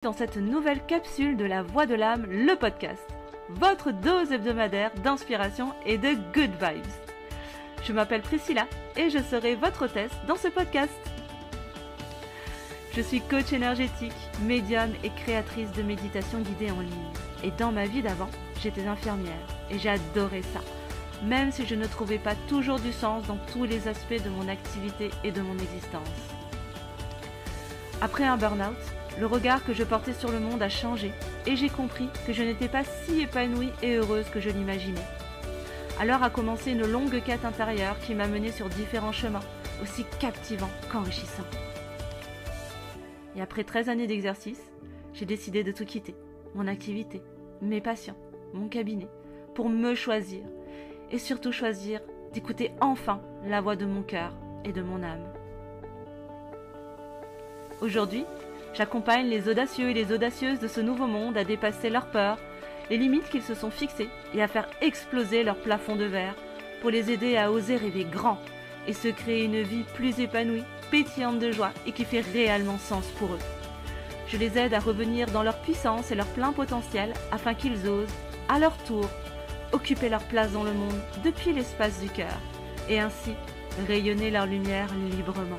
Dans cette nouvelle capsule de la Voix de l'âme, le podcast, votre dose hebdomadaire d'inspiration et de good vibes. Je m'appelle Priscilla et je serai votre hôtesse dans ce podcast. Je suis coach énergétique, médium et créatrice de méditation guidée en ligne. Et dans ma vie d'avant, j'étais infirmière et j'adorais ça, même si je ne trouvais pas toujours du sens dans tous les aspects de mon activité et de mon existence. Après un burn-out, le regard que je portais sur le monde a changé et j'ai compris que je n'étais pas si épanouie et heureuse que je l'imaginais. Alors a commencé une longue quête intérieure qui m'a menée sur différents chemins, aussi captivants qu'enrichissants. Et après 13 années d'exercice, j'ai décidé de tout quitter, mon activité, mes patients, mon cabinet, pour me choisir et surtout choisir d'écouter enfin la voix de mon cœur et de mon âme. Aujourd'hui, j'accompagne les audacieux et les audacieuses de ce nouveau monde à dépasser leurs peurs, les limites qu'ils se sont fixées et à faire exploser leur plafond de verre pour les aider à oser rêver grand et se créer une vie plus épanouie, pétillante de joie et qui fait réellement sens pour eux. Je les aide à revenir dans leur puissance et leur plein potentiel afin qu'ils osent, à leur tour, occuper leur place dans le monde depuis l'espace du cœur et ainsi rayonner leur lumière librement.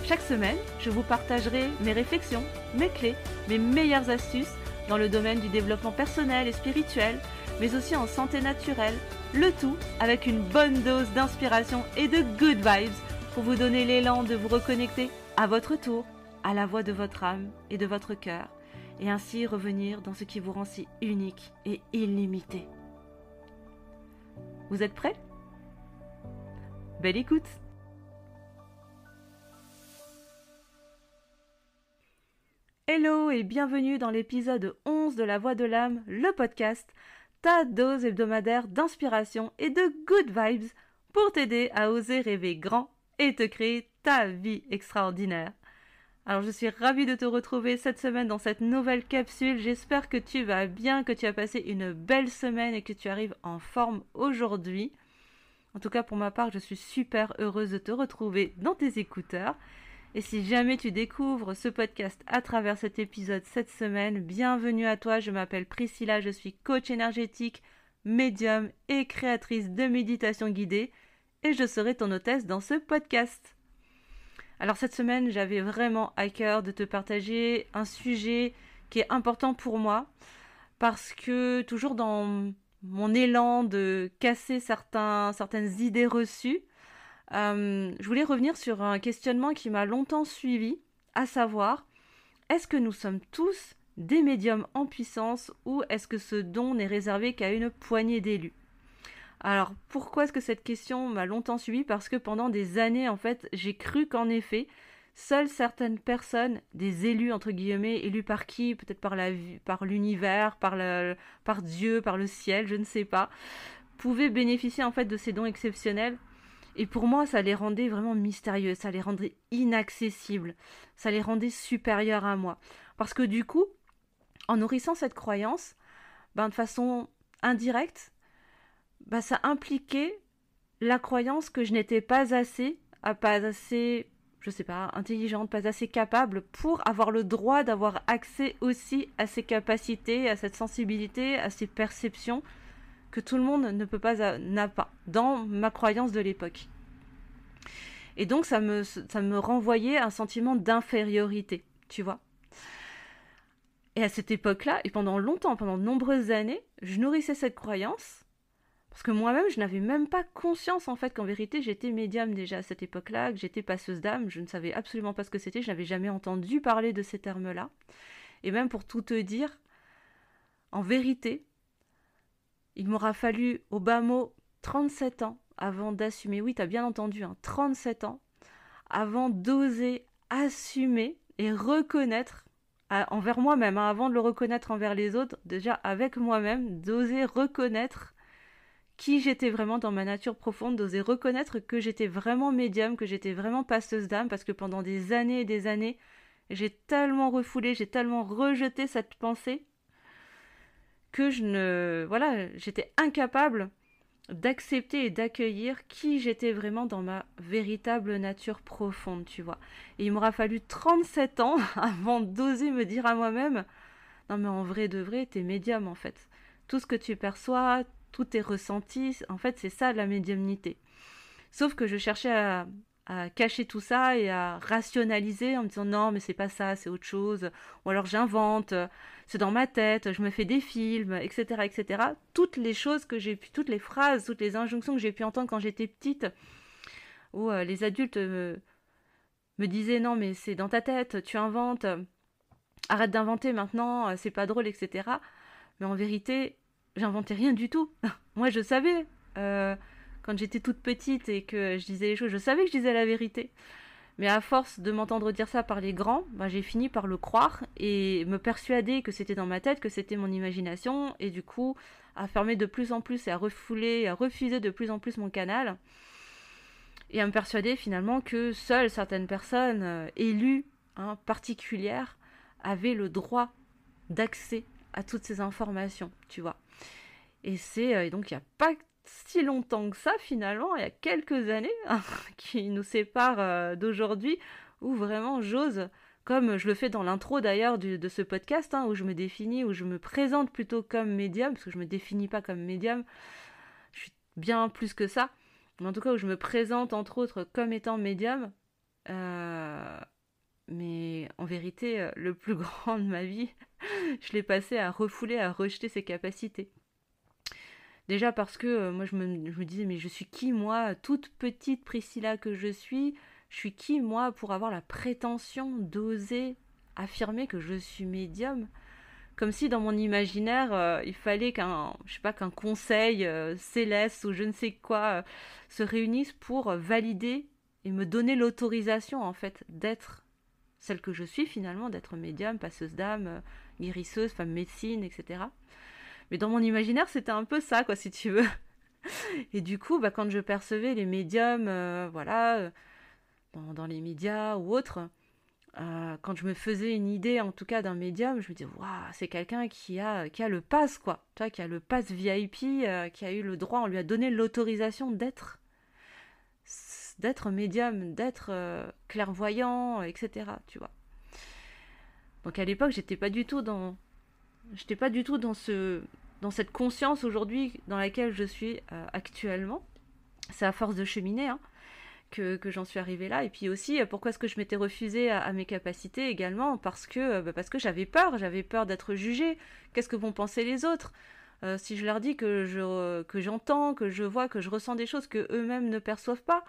Chaque semaine, je vous partagerai mes réflexions, mes clés, mes meilleures astuces dans le domaine du développement personnel et spirituel, mais aussi en santé naturelle, le tout avec une bonne dose d'inspiration et de good vibes pour vous donner l'élan de vous reconnecter à votre tour à la voix de votre âme et de votre cœur, et ainsi revenir dans ce qui vous rend si unique et illimité. Vous êtes prêts ? Belle écoute! Hello et bienvenue dans l'épisode 11 de La Voix de l'âme, le podcast, ta dose hebdomadaire d'inspiration et de good vibes pour t'aider à oser rêver grand et te créer ta vie extraordinaire. Alors je suis ravie de te retrouver cette semaine dans cette nouvelle capsule, j'espère que tu vas bien, que tu as passé une belle semaine et que tu arrives en forme aujourd'hui. En tout cas pour ma part, je suis super heureuse de te retrouver dans tes écouteurs. Et si jamais tu découvres ce podcast à travers cet épisode cette semaine, bienvenue à toi, je m'appelle Priscilla, je suis coach énergétique, médium et créatrice de méditation guidée et je serai ton hôtesse dans ce podcast. Alors cette semaine, j'avais vraiment à cœur de te partager un sujet qui est important pour moi parce que toujours dans mon élan de casser certaines idées reçues, je voulais revenir sur un questionnement qui m'a longtemps suivi, à savoir, est-ce que nous sommes tous des médiums en puissance ou est-ce que ce don n'est réservé qu'à une poignée d'élus ? Alors, pourquoi est-ce que cette question m'a longtemps suivi ? Parce que pendant des années, en fait, j'ai cru qu'en effet, seules certaines personnes, des élus, entre guillemets, élus par qui ? Peut-être par l'univers, par Dieu, par le ciel, je ne sais pas, pouvaient bénéficier en fait de ces dons exceptionnels. Et pour moi, ça les rendait vraiment mystérieux, ça les rendait inaccessibles, ça les rendait supérieurs à moi. Parce que du coup, en nourrissant cette croyance, de façon indirecte, ça impliquait la croyance que je n'étais pas assez, je sais pas, intelligente, pas assez capable pour avoir le droit d'avoir accès aussi à ces capacités, à cette sensibilité, à ces perceptions que tout le monde n'a pas, dans ma croyance de l'époque. Et donc, ça me renvoyait un sentiment d'infériorité, tu vois. Et à cette époque-là, et pendant longtemps, pendant de nombreuses années, je nourrissais cette croyance, parce que moi-même, je n'avais même pas conscience, en fait, qu'en vérité, j'étais médium déjà à cette époque-là, que j'étais passeuse d'âme, je ne savais absolument pas ce que c'était, je n'avais jamais entendu parler de ces termes-là. Et même pour tout te dire, en vérité, il m'aura fallu, au bas mot, 37 ans avant d'assumer, oui, t'as bien entendu, 37 ans, avant d'oser assumer et reconnaître envers moi-même, avant de le reconnaître envers les autres, déjà avec moi-même, d'oser reconnaître qui j'étais vraiment dans ma nature profonde, d'oser reconnaître que j'étais vraiment médium, que j'étais vraiment passeuse d'âme, parce que pendant des années et des années, j'ai tellement refoulé, j'ai tellement rejeté cette pensée que j'étais incapable d'accepter et d'accueillir qui j'étais vraiment dans ma véritable nature profonde, tu vois. Et il m'aura fallu 37 ans avant d'oser me dire à moi-même, non mais en vrai de vrai, t'es médium en fait. Tout ce que tu perçois, tous tes ressentis, en fait c'est ça la médiumnité. Sauf que je cherchais à cacher tout ça et à rationaliser en me disant non mais c'est pas ça, c'est autre chose, ou alors j'invente, c'est dans ma tête, je me fais des films, etc. etc. Toutes les choses que j'ai pu, toutes les phrases, toutes les injonctions que j'ai pu entendre quand j'étais petite, où les adultes me disaient non mais c'est dans ta tête, tu inventes, arrête d'inventer maintenant, c'est pas drôle, etc. Mais en vérité, j'inventais rien du tout. Moi, je savais, quand j'étais toute petite et que je disais les choses, je savais que je disais la vérité. Mais à force de m'entendre dire ça par les grands, ben, j'ai fini par le croire et me persuader que c'était dans ma tête, que c'était mon imagination, et du coup, à fermer de plus en plus et à refouler, à refuser de plus en plus mon canal, et à me persuader finalement que seules certaines personnes élues, hein, particulières, avaient le droit d'accès à toutes ces informations, tu vois. Et c'est donc il n'y a pas si longtemps que ça finalement, il y a quelques années hein, qui nous séparent d'aujourd'hui, où vraiment j'ose, comme je le fais dans l'intro d'ailleurs de ce podcast, hein, où je me définis, où je me présente plutôt comme médium, parce que je me définis pas comme médium, je suis bien plus que ça, mais en tout cas où je me présente entre autres comme étant médium, euh, mais en vérité, le plus grand de ma vie, je l'ai passé à refouler, à rejeter ses capacités. Déjà parce que moi je me disais mais je suis qui moi, toute petite Priscilla que je suis qui moi pour avoir la prétention d'oser affirmer que je suis médium, comme si dans mon imaginaire il fallait qu'un je sais pas qu'un conseil céleste ou je ne sais quoi se réunisse pour valider et me donner l'autorisation en fait d'être celle que je suis finalement, d'être médium, passeuse d'âme, guérisseuse, femme médecine, etc. Mais dans mon imaginaire, c'était un peu ça, quoi, si tu veux. Et du coup, bah, quand je percevais les médiums, voilà, dans les médias ou autres, quand je me faisais une idée, en tout cas, d'un médium, je me disais, waouh, c'est quelqu'un qui a le pass, quoi. Tu vois, qui a le pass VIP, qui a eu le droit, on lui a donné l'autorisation d'être médium, d'être clairvoyant, etc. Tu vois. Donc à l'époque, j'étais pas du tout dans cette conscience aujourd'hui dans laquelle je suis actuellement. C'est à force de cheminer hein, que j'en suis arrivée là. Et puis aussi, pourquoi est-ce que je m'étais refusée à mes capacités également parce que j'avais peur d'être jugée. Qu'est-ce que vont penser les autres si je leur dis que j'entends, que je vois, que je ressens des choses que eux-mêmes ne perçoivent pas,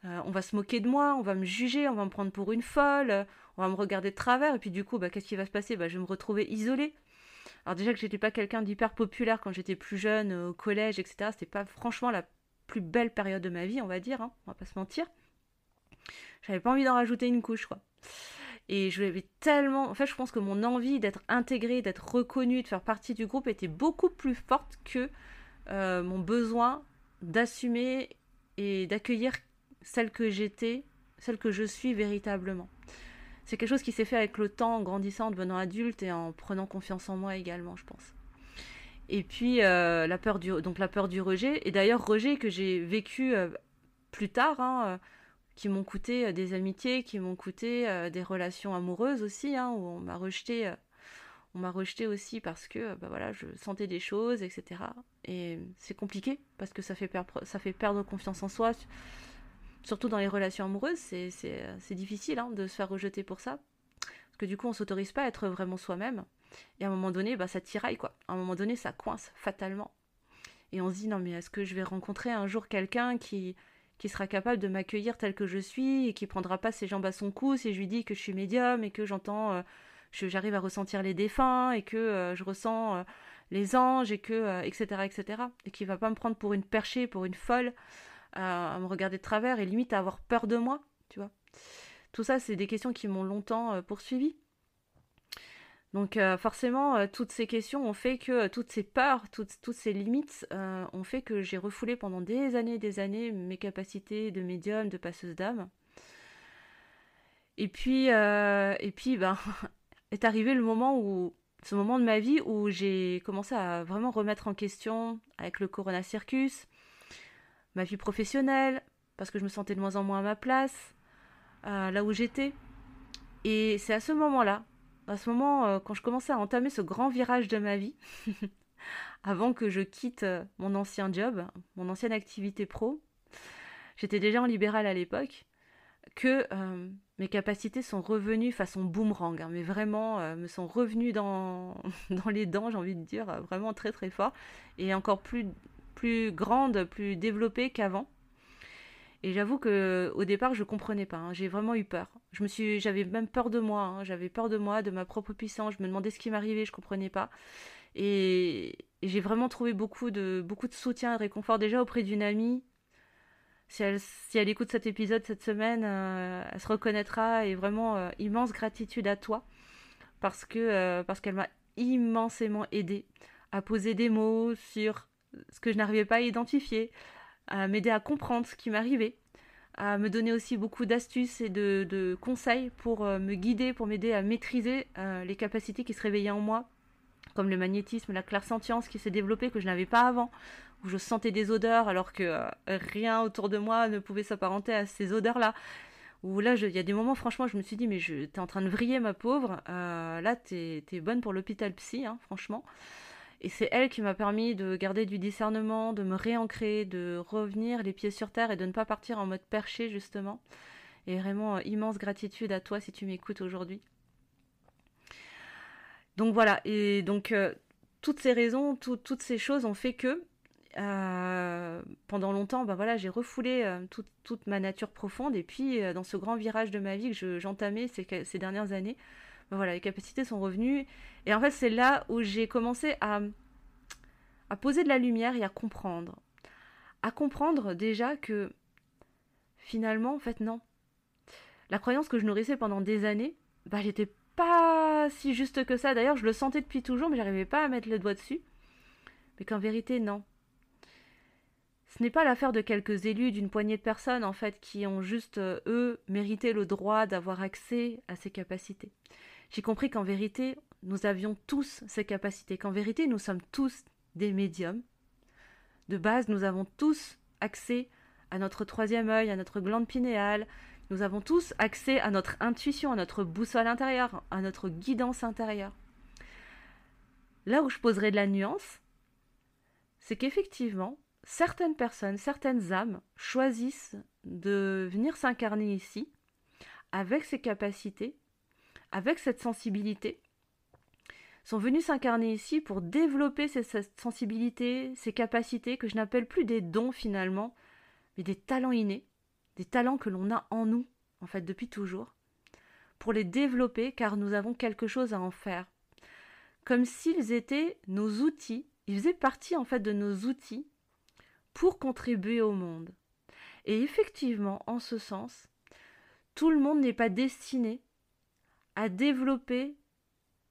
on va se moquer de moi, on va me juger, on va me prendre pour une folle, on va me regarder de travers, et puis du coup, bah, qu'est-ce qui va se passer? Bah, je vais me retrouver isolée. Alors déjà que j'étais pas quelqu'un d'hyper populaire quand j'étais plus jeune, au collège, etc. C'était pas franchement la plus belle période de ma vie, on va dire, hein, on va pas se mentir. J'avais pas envie d'en rajouter une couche, quoi. Et je l'avais tellement... En fait, je pense que mon envie d'être intégrée, d'être reconnue, de faire partie du groupe était beaucoup plus forte que mon besoin d'assumer et d'accueillir celle que j'étais, celle que je suis véritablement. C'est quelque chose qui s'est fait avec le temps, en grandissant, en devenant adulte et en prenant confiance en moi également, je pense. Et puis la peur du rejet, et d'ailleurs rejet que j'ai vécu plus tard, hein, qui m'ont coûté des amitiés, qui m'ont coûté des relations amoureuses aussi, hein, où on m'a rejeté aussi parce que bah voilà, je sentais des choses, etc. Et c'est compliqué parce que ça fait perdre confiance en soi, surtout dans les relations amoureuses, c'est difficile hein, de se faire rejeter pour ça. Parce que du coup, on s'autorise pas à être vraiment soi-même. Et à un moment donné, bah, ça tiraille, quoi. À un moment donné, ça coince, fatalement. Et on se dit, non, mais est-ce que je vais rencontrer un jour quelqu'un qui sera capable de m'accueillir tel que je suis et qui prendra pas ses jambes à son cou si je lui dis que je suis médium et que j'arrive à ressentir les défunts et que je ressens les anges et que, etc., etc. Et qui va pas me prendre pour une perchée, pour une folle, à me regarder de travers et limite à avoir peur de moi, tu vois. Tout ça, c'est des questions qui m'ont longtemps poursuivi. Donc forcément, toutes ces questions ont fait que, toutes ces peurs, toutes ces limites ont fait que j'ai refoulé pendant des années mes capacités de médium, de passeuse d'âme. Et puis ben, est arrivé le moment où ce moment de ma vie où j'ai commencé à vraiment remettre en question avec le Corona Circus, ma vie professionnelle, parce que je me sentais de moins en moins à ma place, là où j'étais. Et c'est à ce moment, quand je commençais à entamer ce grand virage de ma vie, avant que je quitte mon ancien job, mon ancienne activité pro, j'étais déjà en libéral à l'époque, que mes capacités sont revenues façon boomerang, hein, mais vraiment me sont revenues dans les dents, j'ai envie de dire, vraiment très très fort, et encore plus grande, plus développée qu'avant. Et j'avoue que au départ, je comprenais pas, hein, j'ai vraiment eu peur. J'avais même peur de moi, hein, j'avais peur de moi, de ma propre puissance, je me demandais ce qui m'arrivait, je comprenais pas. Et j'ai vraiment trouvé beaucoup de soutien et de réconfort déjà auprès d'une amie. Si elle écoute cet épisode cette semaine, elle se reconnaîtra et vraiment immense gratitude à toi parce qu'elle m'a immensément aidé à poser des mots sur ce que je n'arrivais pas à identifier, à m'aider à comprendre ce qui m'arrivait, à me donner aussi beaucoup d'astuces et de conseils pour me guider, pour m'aider à maîtriser les capacités qui se réveillaient en moi, comme le magnétisme, la clairsentience qui s'est développée que je n'avais pas avant, où je sentais des odeurs alors que rien autour de moi ne pouvait s'apparenter à ces odeurs-là. Où là, il y a des moments, franchement, je me suis dit, mais t'es en train de vriller, ma pauvre. Là, t'es bonne pour l'hôpital psy, hein, franchement. Et c'est elle qui m'a permis de garder du discernement, de me réancrer, de revenir les pieds sur terre et de ne pas partir en mode perché, justement. Et vraiment, immense gratitude à toi si tu m'écoutes aujourd'hui. Donc voilà, et donc toutes ces raisons, toutes ces choses ont fait que pendant longtemps, ben voilà, j'ai refoulé toute ma nature profonde et puis dans ce grand virage de ma vie que j'entamais ces dernières années, ben voilà, les capacités sont revenues et en fait c'est là où j'ai commencé à poser de la lumière et à comprendre déjà que finalement, en fait non, la croyance que je nourrissais pendant des années, bah j'étais pas si juste que ça. D'ailleurs, je le sentais depuis toujours, mais j'arrivais pas à mettre le doigt dessus. Mais qu'en vérité, non. Ce n'est pas l'affaire de quelques élus, d'une poignée de personnes, en fait, qui ont juste, eux, mérité le droit d'avoir accès à ces capacités. J'ai compris qu'en vérité, nous avions tous ces capacités, qu'en vérité, nous sommes tous des médiums. De base, nous avons tous accès à notre troisième œil, à notre glande pinéale. Nous avons tous accès à notre intuition, à notre boussole intérieure, à notre guidance intérieure. Là où je poserai de la nuance, c'est qu'effectivement, certaines personnes, certaines âmes choisissent de venir s'incarner ici avec ces capacités, avec cette sensibilité, sont venus s'incarner ici pour développer cette sensibilité, ces capacités que je n'appelle plus des dons finalement, mais des talents innés, des talents que l'on a en nous, en fait, depuis toujours, pour les développer car nous avons quelque chose à en faire. Comme s'ils étaient nos outils, ils faisaient partie en fait de nos outils pour contribuer au monde. Et effectivement, en ce sens, tout le monde n'est pas destiné à développer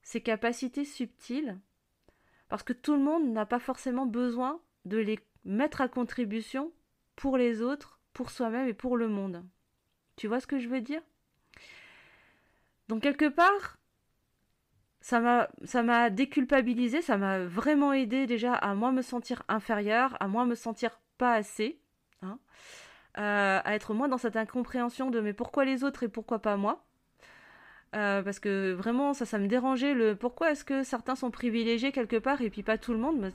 ses capacités subtiles, parce que tout le monde n'a pas forcément besoin de les mettre à contribution pour les autres, pour soi-même et pour le monde. Tu vois ce que je veux dire? Donc quelque part, ça m'a déculpabilisé, ça m'a vraiment aidé déjà à moins me sentir inférieure, à moins me sentir pas assez, hein, à être moins dans cette incompréhension de mais pourquoi les autres et pourquoi pas moi, parce que vraiment ça me dérangeait le pourquoi est-ce que certains sont privilégiés quelque part et puis pas tout le monde.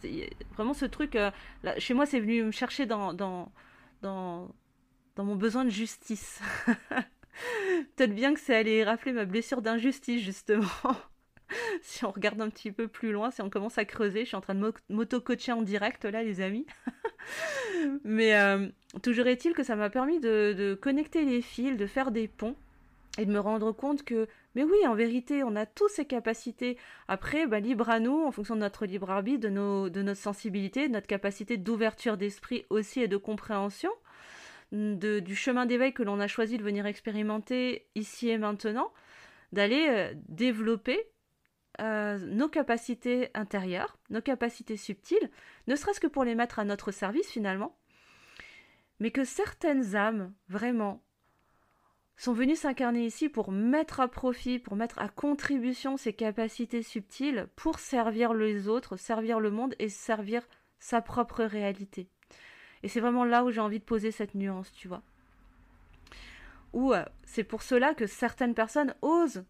Vraiment ce truc, là, chez moi c'est venu me chercher dans mon besoin de justice. Peut-être bien que c'est aller rafler ma blessure d'injustice justement. Si on regarde un petit peu plus loin, si on commence à creuser, je suis en train de m'auto-coacher en direct là les amis. Mais toujours est-il que ça m'a permis de connecter les fils, de faire des ponts et de me rendre compte que, mais oui, en vérité, on a tous ces capacités. Après, bah, libre à nous, en fonction de notre libre arbitre, de notre sensibilité, de notre capacité d'ouverture d'esprit aussi et de compréhension, du chemin d'éveil que l'on a choisi de venir expérimenter ici et maintenant, d'aller développer nos capacités intérieures, nos capacités subtiles, ne serait-ce que pour les mettre à notre service finalement, mais que certaines âmes, vraiment, sont venus s'incarner ici pour mettre à profit, pour mettre à contribution ces capacités subtiles pour servir les autres, servir le monde et servir sa propre réalité. Et c'est vraiment là où j'ai envie de poser cette nuance, tu vois. Ou c'est pour cela que certaines personnes osent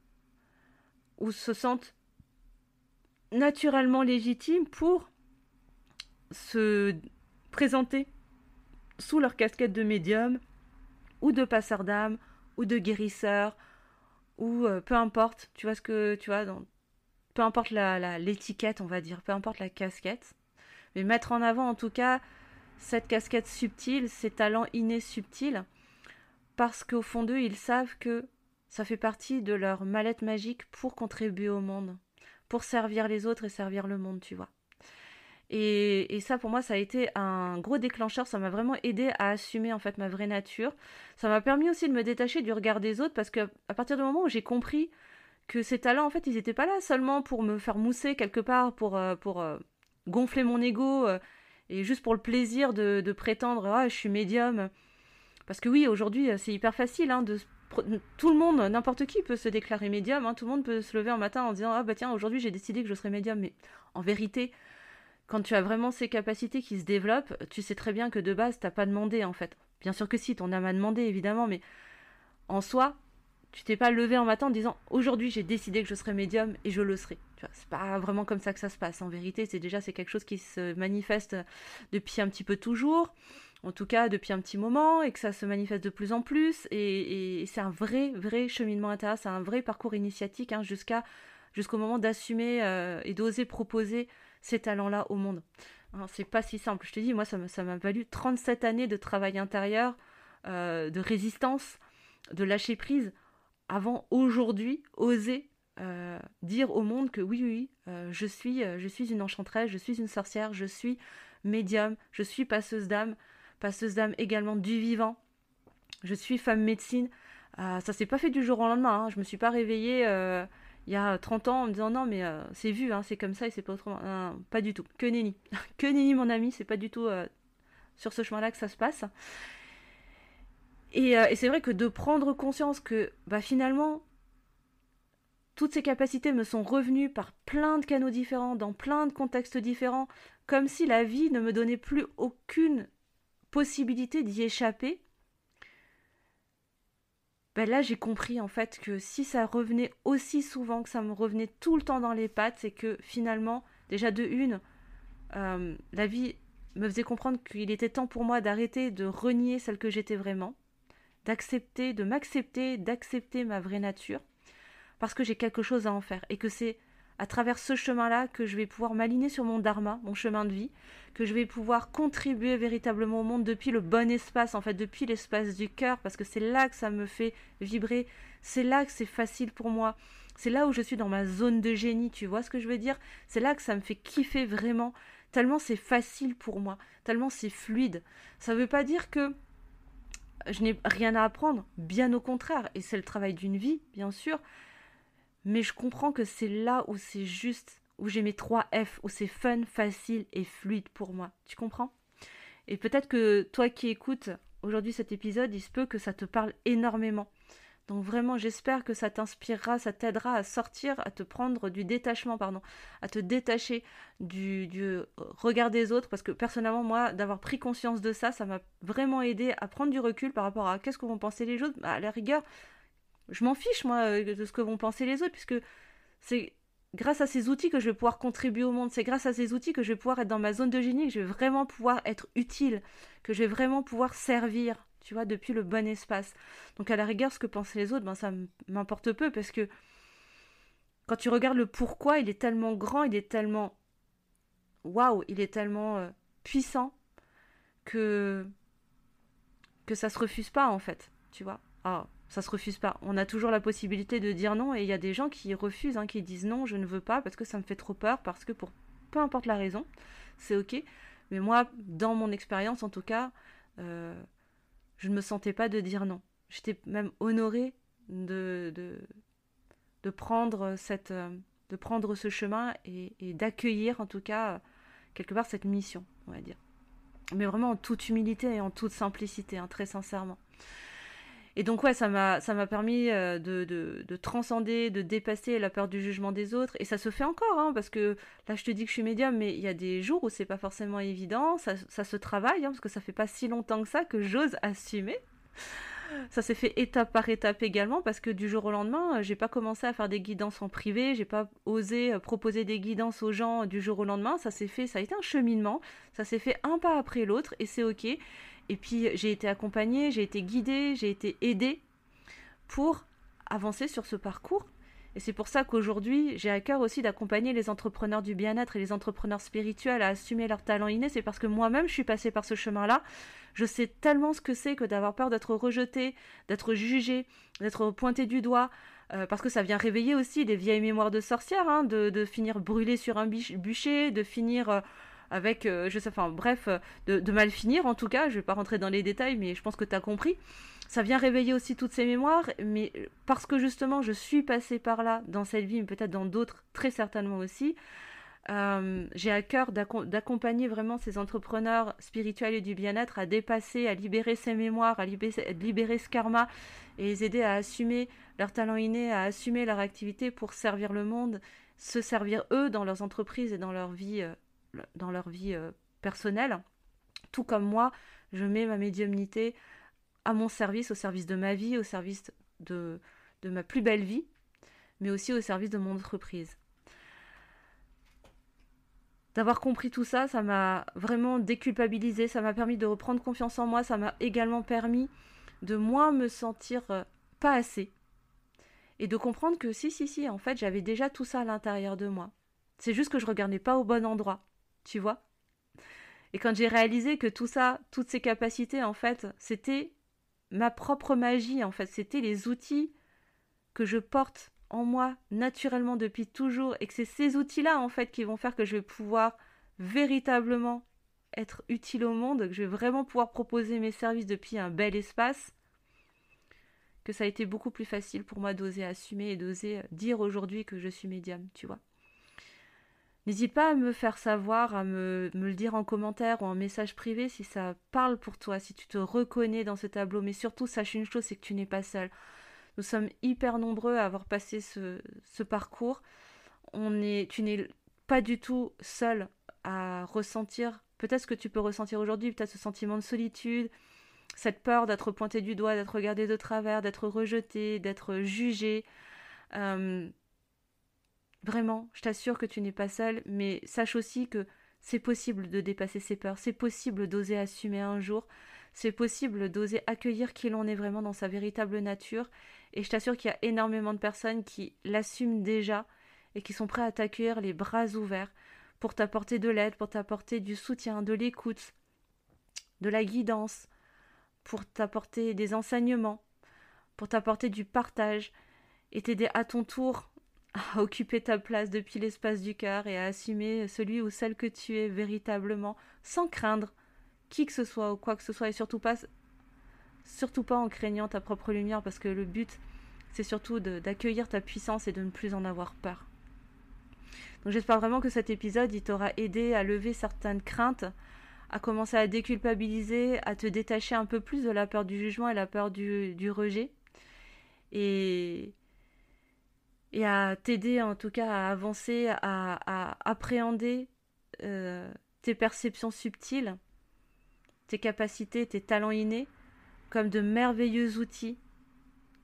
ou se sentent naturellement légitimes pour se présenter sous leur casquette de médium ou de passeur d'âme ou de guérisseur ou peu importe, tu vois ce que tu vois, peu importe l'étiquette, on va dire, peu importe la casquette, mais mettre en avant en tout cas cette casquette subtile, ces talents innés subtils, parce qu'au fond d'eux, ils savent que ça fait partie de leur mallette magique pour contribuer au monde, pour servir les autres et servir le monde, tu vois. Et ça, pour moi, ça a été un gros déclencheur. Ça m'a vraiment aidé à assumer en fait ma vraie nature. Ça m'a permis aussi de me détacher du regard des autres parce que à partir du moment où j'ai compris que ces talents, en fait, ils n'étaient pas là seulement pour me faire mousser quelque part, pour gonfler mon ego et juste pour le plaisir de prétendre ah je suis médium. Parce que oui, aujourd'hui, c'est hyper facile hein, tout le monde, n'importe qui peut se déclarer médium. Hein, tout le monde peut se lever un matin en disant ah bah tiens aujourd'hui j'ai décidé que je serai médium. Mais en vérité, quand tu as vraiment ces capacités qui se développent, tu sais très bien que de base, t'as pas demandé en fait. Bien sûr que si, ton âme a demandé évidemment, mais en soi, tu t'es pas levé un matin en disant aujourd'hui j'ai décidé que je serai médium et je le serai. Tu vois, c'est pas vraiment comme ça que ça se passe. En vérité, c'est quelque chose qui se manifeste depuis un petit peu toujours, en tout cas depuis un petit moment, et que ça se manifeste de plus en plus. Et c'est un vrai cheminement intérieur, c'est un vrai parcours initiatique hein, jusqu'au moment d'assumer et d'oser proposer ces talents-là au monde. Hein, c'est pas si simple. Je te dis, moi, ça m'a valu 37 années de travail intérieur, de résistance, de lâcher prise, avant aujourd'hui oser dire au monde que oui, je suis une enchanteresse, je suis une sorcière, je suis médium, je suis passeuse d'âme également du vivant, je suis femme médecine. Ça s'est pas fait du jour au lendemain. Hein. Je me suis pas réveillée il y a 30 ans en me disant non mais c'est vu, hein, c'est comme ça et c'est pas autrement. Non, pas du tout. Que nenni. Que nenni mon ami, c'est pas du tout sur ce chemin-là que ça se passe. Et c'est vrai que de prendre conscience que bah, finalement toutes ces capacités me sont revenues par plein de canaux différents, dans plein de contextes différents, comme si la vie ne me donnait plus aucune possibilité d'y échapper. Ben là, j'ai compris en fait que si ça revenait aussi souvent, que ça me revenait tout le temps dans les pattes, c'est que finalement, déjà de une, la vie me faisait comprendre qu'il était temps pour moi d'arrêter de renier celle que j'étais vraiment, d'accepter, de m'accepter, d'accepter ma vraie nature, parce que j'ai quelque chose à en faire et que c'est à travers ce chemin-là que je vais pouvoir m'aligner sur mon dharma, mon chemin de vie, que je vais pouvoir contribuer véritablement au monde depuis le bon espace, en fait, depuis l'espace du cœur, parce que c'est là que ça me fait vibrer, c'est là que c'est facile pour moi, c'est là où je suis dans ma zone de génie, tu vois ce que je veux dire? C'est là que ça me fait kiffer vraiment, tellement c'est facile pour moi, tellement c'est fluide. Ça veut pas dire que je n'ai rien à apprendre, bien au contraire, et c'est le travail d'une vie, bien sûr, mais je comprends que c'est là où c'est juste, où j'ai mes 3 F, où c'est fun, facile et fluide pour moi. Tu comprends? Et peut-être que toi qui écoutes aujourd'hui cet épisode, il se peut que ça te parle énormément. Donc vraiment, j'espère que ça t'inspirera, ça t'aidera à sortir, à te prendre du détachement, pardon, à te détacher du regard des autres, parce que personnellement, moi, d'avoir pris conscience de ça, ça m'a vraiment aidé à prendre du recul par rapport à qu'est-ce que vont penser les autres. À la rigueur, je m'en fiche, moi, de ce que vont penser les autres, puisque c'est grâce à ces outils que je vais pouvoir contribuer au monde. C'est grâce à ces outils que je vais pouvoir être dans ma zone de génie, que je vais vraiment pouvoir être utile, que je vais vraiment pouvoir servir, tu vois, depuis le bon espace. Donc à la rigueur, ce que pensent les autres, ben, ça m'importe peu, parce que quand tu regardes le pourquoi, il est tellement grand, il est tellement... Waouh, il est tellement puissant que ça se refuse pas, en fait, tu vois. Ah, ça se refuse pas. On a toujours la possibilité de dire non, et il y a des gens qui refusent, hein, qui disent non, je ne veux pas parce que ça me fait trop peur, parce que pour peu importe la raison, c'est ok. Mais moi, dans mon expérience en tout cas, je ne me sentais pas de dire non. J'étais même honorée de prendre de prendre ce chemin et d'accueillir en tout cas quelque part cette mission, on va dire. Mais vraiment en toute humilité et en toute simplicité, hein, très sincèrement. Et donc ouais, ça m'a permis de transcender, de dépasser la peur du jugement des autres. Et ça se fait encore, hein, parce que là je te dis que je suis médium, mais il y a des jours où c'est pas forcément évident. Ça se travaille, hein, parce que ça fait pas si longtemps que ça que j'ose assumer. Ça s'est fait étape par étape également, parce que du jour au lendemain, j'ai pas commencé à faire des guidances en privé, j'ai pas osé proposer des guidances aux gens du jour au lendemain. Ça s'est fait, ça a été un cheminement, ça s'est fait un pas après l'autre, et c'est ok. Et puis j'ai été accompagnée, j'ai été guidée, j'ai été aidée pour avancer sur ce parcours. Et c'est pour ça qu'aujourd'hui, j'ai à cœur aussi d'accompagner les entrepreneurs du bien-être et les entrepreneurs spirituels à assumer leur talent inné. C'est parce que moi-même, je suis passée par ce chemin-là. Je sais tellement ce que c'est que d'avoir peur d'être rejeté, d'être jugé, d'être pointé du doigt, parce que ça vient réveiller aussi des vieilles mémoires de sorcières, hein, de finir brûlé sur un bûcher, de finir avec, je sais, enfin bref, de mal finir en tout cas. Je vais pas rentrer dans les détails, mais je pense que tu as compris. Ça vient réveiller aussi toutes ces mémoires, mais parce que justement je suis passée par là dans cette vie, mais peut-être dans d'autres, très certainement aussi, j'ai à cœur d'accompagner vraiment ces entrepreneurs spirituels et du bien-être à dépasser, à libérer ces mémoires, à libérer ce karma et les aider à assumer leur talent inné, à assumer leur activité pour servir le monde, se servir eux dans leurs entreprises et dans leur vie personnelle. Tout comme moi, je mets ma médiumnité à mon service, au service de ma vie, au service de ma plus belle vie, mais aussi au service de mon entreprise. D'avoir compris tout ça, ça m'a vraiment déculpabilisé, ça m'a permis de reprendre confiance en moi, ça m'a également permis de moins me sentir pas assez. Et de comprendre que si, en fait, j'avais déjà tout ça à l'intérieur de moi. C'est juste que je regardais pas au bon endroit, tu vois. Et quand j'ai réalisé que tout ça, toutes ces capacités, en fait, c'était ma propre magie, en fait, c'était les outils que je porte en moi naturellement depuis toujours, et que c'est ces outils-là, en fait, qui vont faire que je vais pouvoir véritablement être utile au monde, que je vais vraiment pouvoir proposer mes services depuis un bel espace, que ça a été beaucoup plus facile pour moi d'oser assumer et d'oser dire aujourd'hui que je suis médium, tu vois. N'hésite pas à me faire savoir, à me le dire en commentaire ou en message privé si ça parle pour toi, si tu te reconnais dans ce tableau. Mais surtout, sache une chose, c'est que tu n'es pas seul. Nous sommes hyper nombreux à avoir passé ce parcours. Tu n'es pas du tout seul à ressentir, peut-être ce que tu peux ressentir aujourd'hui, peut-être ce sentiment de solitude, cette peur d'être pointé du doigt, d'être regardé de travers, d'être rejeté, d'être jugé. Vraiment, je t'assure que tu n'es pas seul, mais sache aussi que c'est possible de dépasser ses peurs, c'est possible d'oser assumer un jour, c'est possible d'oser accueillir qui l'on est vraiment dans sa véritable nature, et je t'assure qu'il y a énormément de personnes qui l'assument déjà et qui sont prêts à t'accueillir les bras ouverts pour t'apporter de l'aide, pour t'apporter du soutien, de l'écoute, de la guidance, pour t'apporter des enseignements, pour t'apporter du partage et t'aider à ton tour à occuper ta place depuis l'espace du cœur et à assumer celui ou celle que tu es véritablement, sans craindre qui que ce soit ou quoi que ce soit, et surtout pas en craignant ta propre lumière, parce que le but, c'est surtout d'accueillir ta puissance et de ne plus en avoir peur. Donc j'espère vraiment que cet épisode, il t'aura aidé à lever certaines craintes, à commencer à déculpabiliser, à te détacher un peu plus de la peur du jugement et la peur du rejet, et à t'aider en tout cas à avancer, à appréhender tes perceptions subtiles, tes capacités, tes talents innés, comme de merveilleux outils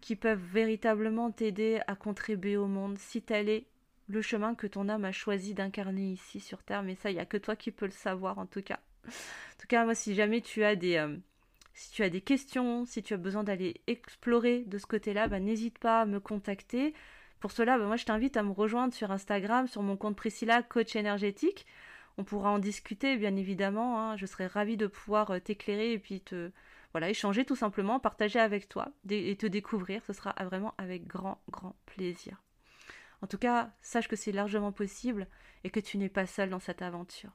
qui peuvent véritablement t'aider à contribuer au monde si tel est le chemin que ton âme a choisi d'incarner ici sur Terre. Mais ça, il n'y a que toi qui peux le savoir en tout cas. En tout cas, moi, si jamais tu as des questions, si tu as besoin d'aller explorer de ce côté-là, n'hésite pas à me contacter. Pour cela, moi je t'invite à me rejoindre sur Instagram, sur mon compte Priscilla, coach énergétique. On pourra en discuter, bien évidemment, hein. Je serais ravie de pouvoir t'éclairer et puis échanger tout simplement, partager avec toi et te découvrir. Ce sera vraiment avec grand, grand plaisir. En tout cas, sache que c'est largement possible et que tu n'es pas seul dans cette aventure.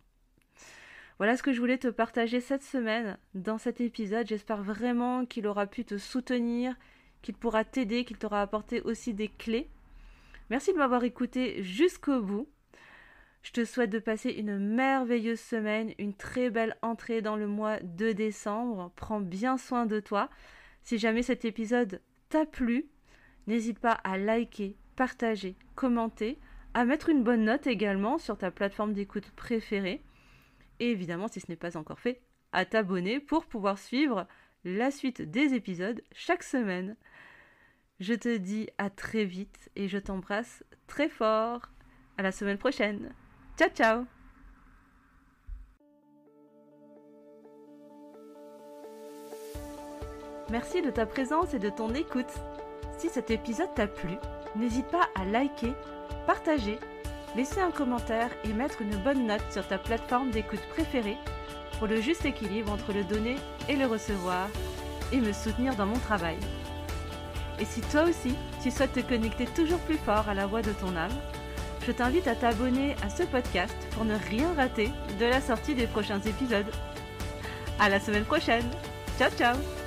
Voilà ce que je voulais te partager cette semaine dans cet épisode. J'espère vraiment qu'il aura pu te soutenir, qu'il pourra t'aider, qu'il t'aura apporté aussi des clés. Merci de m'avoir écouté jusqu'au bout. Je te souhaite de passer une merveilleuse semaine, une très belle entrée dans le mois de décembre. Prends bien soin de toi. Si jamais cet épisode t'a plu, n'hésite pas à liker, partager, commenter, à mettre une bonne note également sur ta plateforme d'écoute préférée. Et évidemment, si ce n'est pas encore fait, à t'abonner pour pouvoir suivre la suite des épisodes chaque semaine. Je te dis à très vite et je t'embrasse très fort. À la semaine prochaine. Ciao, ciao! Merci de ta présence et de ton écoute. Si cet épisode t'a plu, n'hésite pas à liker, partager, laisser un commentaire et mettre une bonne note sur ta plateforme d'écoute préférée pour le juste équilibre entre le donner et le recevoir et me soutenir dans mon travail. Et si toi aussi, tu souhaites te connecter toujours plus fort à la voix de ton âme, je t'invite à t'abonner à ce podcast pour ne rien rater de la sortie des prochains épisodes. À la semaine prochaine. Ciao, ciao!